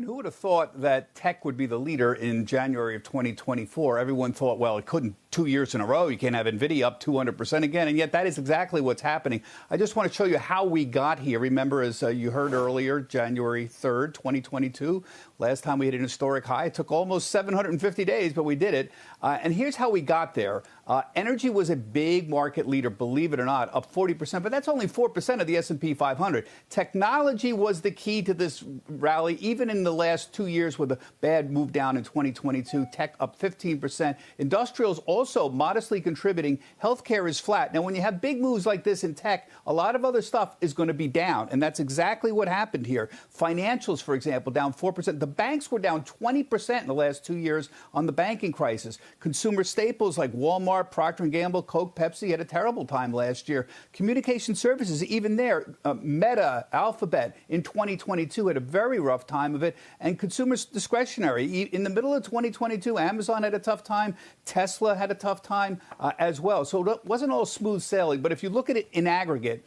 And who would have thought that tech would be the leader in January of 2024? Everyone thought, well, it couldn't 2 years in a row. You can't have NVIDIA up 200% again. And yet that is exactly what's happening. I just want to show you how we got here. Remember, as you heard earlier, January 3rd, 2022, last time we hit an historic high. It took almost 750 days, but we did it. And here's how we got there. Energy was a big market leader, believe it or not, up 40%, but that's only 4% of the S&P 500. Technology was the key to this rally, even in the last 2 years with a bad move down in 2022. Tech up 15%. Industrials also modestly contributing. Healthcare is flat. Now, when you have big moves like this in tech, a lot of other stuff is going to be down, and that's exactly what happened here. Financials, for example, down 4%. The banks were down 20% in the last 2 years on the banking crisis. Consumer staples like Walmart, Procter & Gamble, Coke, Pepsi had a terrible time last year. Communication services, even there, Meta, Alphabet in 2022 had a very rough time of it. And consumer discretionary, in the middle of 2022, Amazon had a tough time. Tesla had a tough time as well. So it wasn't all smooth sailing. But if you look at it in aggregate,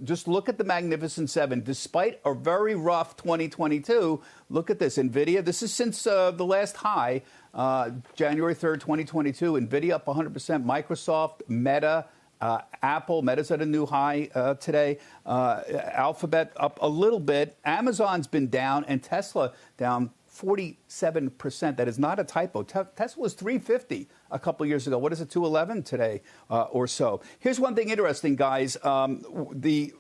just look at the Magnificent Seven. Despite a very rough 2022, look at this. NVIDIA, this is since the last high, January 3rd, 2022. NVIDIA up 100%. Microsoft, Meta, Apple, Meta's at a new high today. Alphabet up a little bit. Amazon's been down, and Tesla down 47%. That is not a typo. Tesla was 350 a couple years ago. What is it, 211 today or so? Here's one thing interesting, guys. Today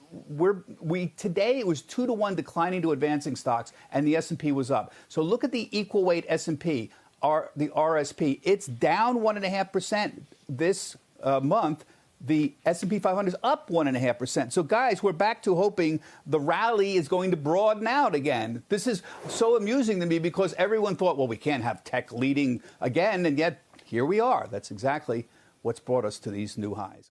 it was 2-to-1 declining to advancing stocks, and the S&P was up. So look at the equal weight S&P, the RSP. It's down 1.5% this month. The S&P 500 is up 1.5%. So, guys, we're back to hoping the rally is going to broaden out again. This is so amusing to me because everyone thought, well, we can't have tech leading again, and yet here we are. That's exactly what's brought us to these new highs.